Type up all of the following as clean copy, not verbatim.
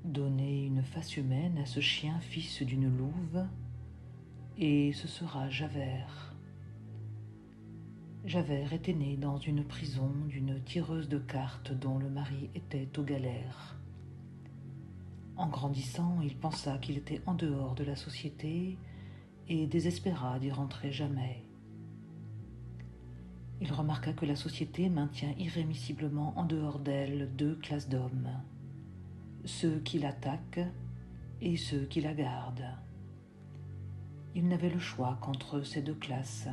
Donner une face humaine à ce chien fils d'une louve, et ce sera Javert. Javert était né dans une prison d'une tireuse de cartes dont le mari était aux galères. En grandissant, il pensa qu'il était en dehors de la société et désespéra d'y rentrer jamais. Il remarqua que la société maintient irrémissiblement en dehors d'elle deux classes d'hommes, ceux qui l'attaquent et ceux qui la gardent. Il n'avait le choix qu'entre ces deux classes.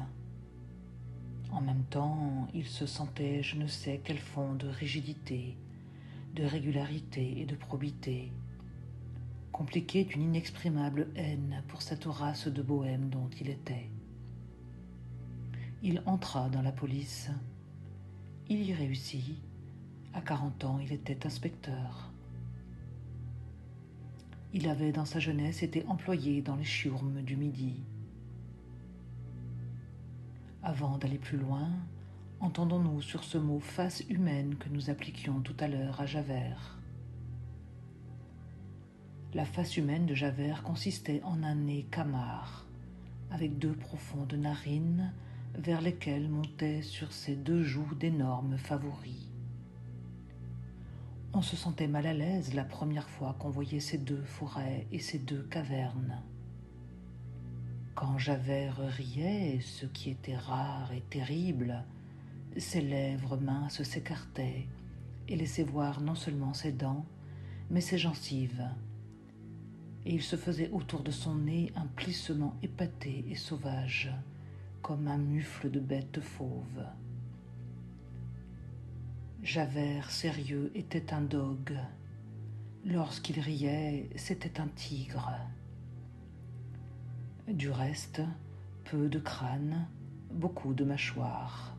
En même temps, il se sentait je ne sais quel fond de rigidité, de régularité et de probité, compliqué d'une inexprimable haine pour cette race de bohèmes dont il était. Il entra dans la police. Il y réussit. À 40 ans, il était inspecteur. Il avait dans sa jeunesse été employé dans les chiourmes du Midi. Avant d'aller plus loin, entendons-nous sur ce mot face humaine que nous appliquions tout à l'heure à Javert. La face humaine de Javert consistait en un nez camard, avec deux profondes narines vers lesquelles montaient sur ses deux joues d'énormes favoris. On se sentait mal à l'aise la première fois qu'on voyait ces deux forêts et ces deux cavernes. Quand Javert riait, ce qui était rare et terrible, ses lèvres minces s'écartaient et laissaient voir non seulement ses dents, mais ses gencives, et il se faisait autour de son nez un plissement épaté et sauvage, comme un mufle de bête fauve. Javert sérieux était un dogue. Lorsqu'il riait, c'était un tigre. Du reste, peu de crâne, beaucoup de mâchoire.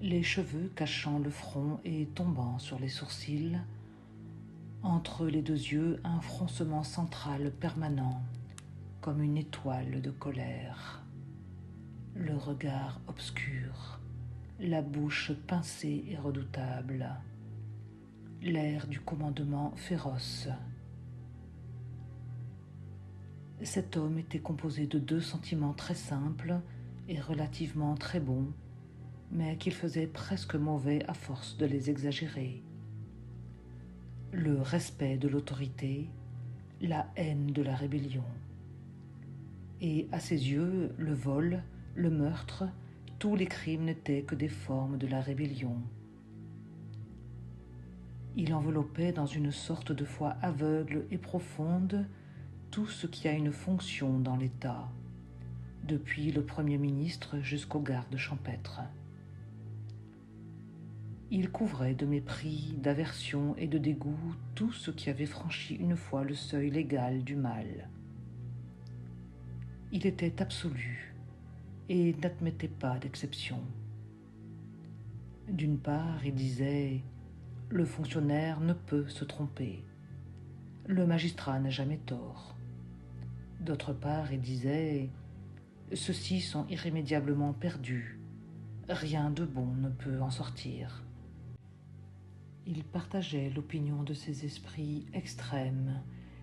Les cheveux cachant le front et tombant sur les sourcils, entre les deux yeux un froncement central permanent, comme une étoile de colère. Le regard obscur, la bouche pincée et redoutable, l'air du commandement féroce. Cet homme était composé de deux sentiments très simples et relativement très bons, mais qu'il faisait presque mauvais à force de les exagérer. Le respect de l'autorité, la haine de la rébellion. Et à ses yeux, le vol, le meurtre, tous les crimes n'étaient que des formes de la rébellion. Il enveloppait dans une sorte de foi aveugle et profonde tout ce qui a une fonction dans l'État, depuis le Premier ministre jusqu'au garde champêtre. Il couvrait de mépris, d'aversion et de dégoût tout ce qui avait franchi une fois le seuil légal du mal. Il était absolu et n'admettait pas d'exception. D'une part, il disait « Le fonctionnaire ne peut se tromper. Le magistrat n'a jamais tort. » D'autre part, il disait « Ceux-ci sont irrémédiablement perdus. Rien de bon ne peut en sortir. » Il partageait l'opinion de ces esprits extrêmes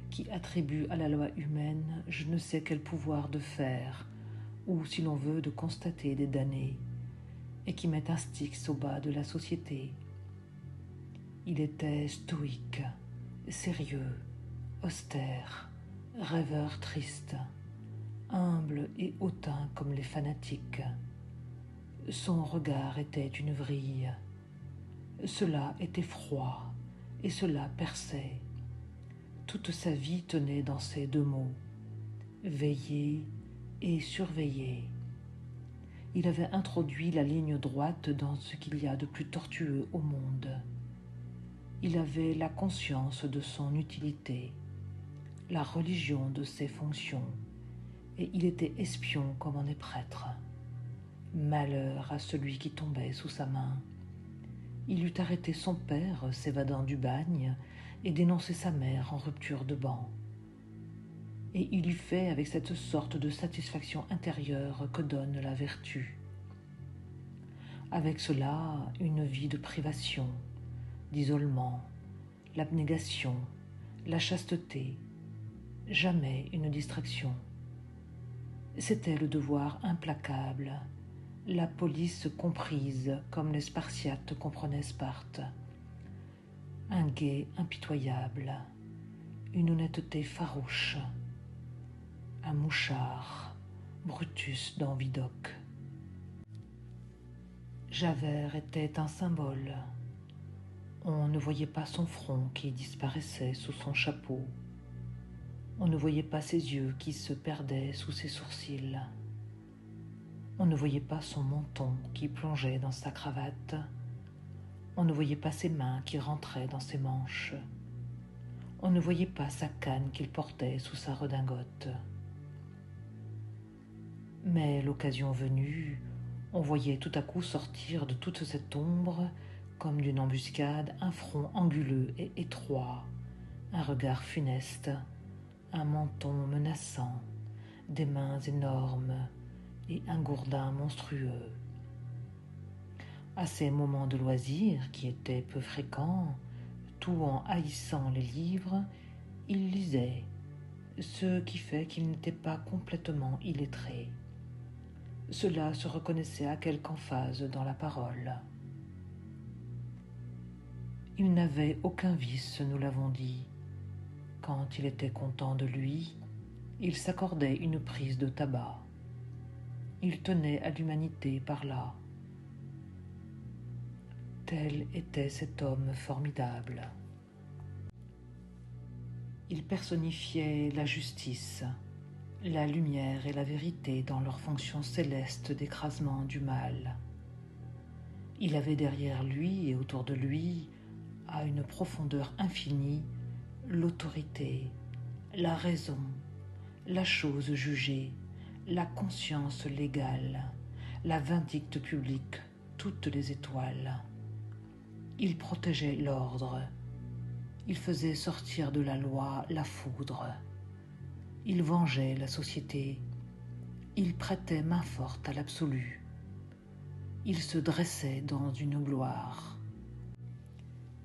qui attribuent à la loi humaine je ne sais quel pouvoir de faire, ou si l'on veut de constater des damnés, et qui mettent un Styx au bas de la société. Il était stoïque, sérieux, austère, rêveur triste, humble et hautain comme les fanatiques. Son regard était une vrille. Cela était froid et cela perçait. Toute sa vie tenait dans ces deux mots, veiller et surveiller. Il avait introduit la ligne droite dans ce qu'il y a de plus tortueux au monde. Il avait la conscience de son utilité, la religion de ses fonctions, et il était espion comme on est prêtre. Malheur à celui qui tombait sous sa main. Il eût arrêté son père s'évadant du bagne et dénoncé sa mère en rupture de ban. Et il eût fait avec cette sorte de satisfaction intérieure que donne la vertu. Avec cela, une vie de privation, d'isolement, l'abnégation, la chasteté, jamais une distraction. C'était le devoir implacable, la police comprise comme les Spartiates comprenaient Sparte. Un guet impitoyable, une honnêteté farouche, un mouchard, Brutus dans Vidocq. Javert était un symbole. On ne voyait pas son front qui disparaissait sous son chapeau. On ne voyait pas ses yeux qui se perdaient sous ses sourcils. On ne voyait pas son menton qui plongeait dans sa cravate. On ne voyait pas ses mains qui rentraient dans ses manches. On ne voyait pas sa canne qu'il portait sous sa redingote. Mais l'occasion venue, on voyait tout à coup sortir de toute cette ombre, comme d'une embuscade, un front anguleux et étroit, un regard funeste, un menton menaçant, des mains énormes et un gourdin monstrueux. À ces moments de loisir, qui étaient peu fréquents, tout en haïssant les livres, il lisait, ce qui fait qu'il n'était pas complètement illettré. Cela se reconnaissait à quelque emphase dans la parole. Il n'avait aucun vice, nous l'avons dit. Quand il était content de lui, il s'accordait une prise de tabac. Il tenait à l'humanité par là. Tel était cet homme formidable. Il personnifiait la justice, la lumière et la vérité dans leur fonction céleste d'écrasement du mal. Il avait derrière lui et autour de lui, à une profondeur infinie, l'autorité, la raison, la chose jugée, la conscience légale, la vindicte publique, toutes les étoiles. Il protégeait l'ordre, il faisait sortir de la loi la foudre, il vengeait la société, il prêtait main forte à l'absolu, il se dressait dans une gloire.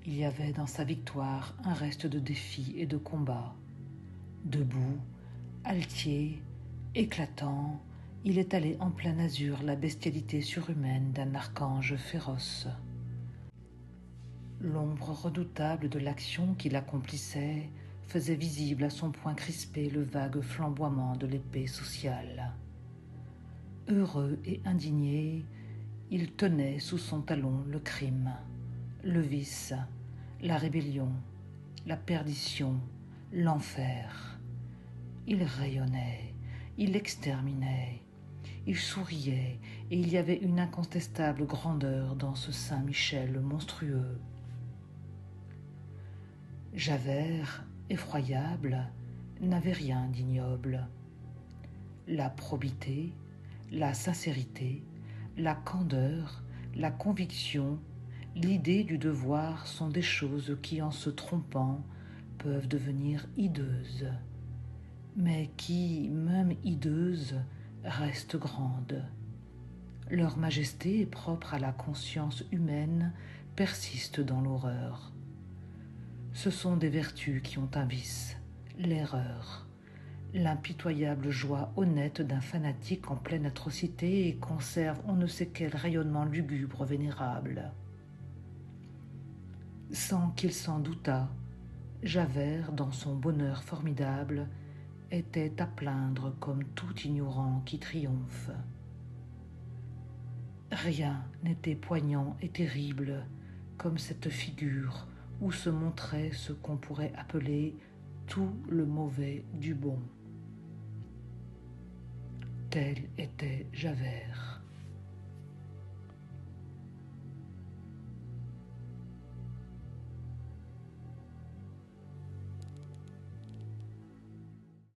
Il y avait dans sa victoire un reste de défi et de combat. Debout, altier, éclatant, il étalait en plein azur la bestialité surhumaine d'un archange féroce. L'ombre redoutable de l'action qu'il accomplissait faisait visible à son poing crispé le vague flamboiement de l'épée sociale. Heureux et indigné, il tenait sous son talon le crime, le vice, la rébellion, la perdition, l'enfer. Il rayonnait, il exterminait, il souriait, et il y avait une incontestable grandeur dans ce Saint-Michel monstrueux. Javert, effroyable, n'avait rien d'ignoble. La probité, la sincérité, la candeur, la conviction, l'idée du devoir sont des choses qui, en se trompant, peuvent devenir hideuses, mais qui, même hideuses, restent grandes. Leur majesté, propre à la conscience humaine, persiste dans l'horreur. Ce sont des vertus qui ont un vice, l'erreur, l'impitoyable joie honnête d'un fanatique en pleine atrocité et conserve on ne sait quel rayonnement lugubre vénérable. Sans qu'il s'en doutât, Javert, dans son bonheur formidable, était à plaindre comme tout ignorant qui triomphe. Rien n'était poignant et terrible comme cette figure où se montrait ce qu'on pourrait appeler tout le mauvais du bon. Tel était Javert.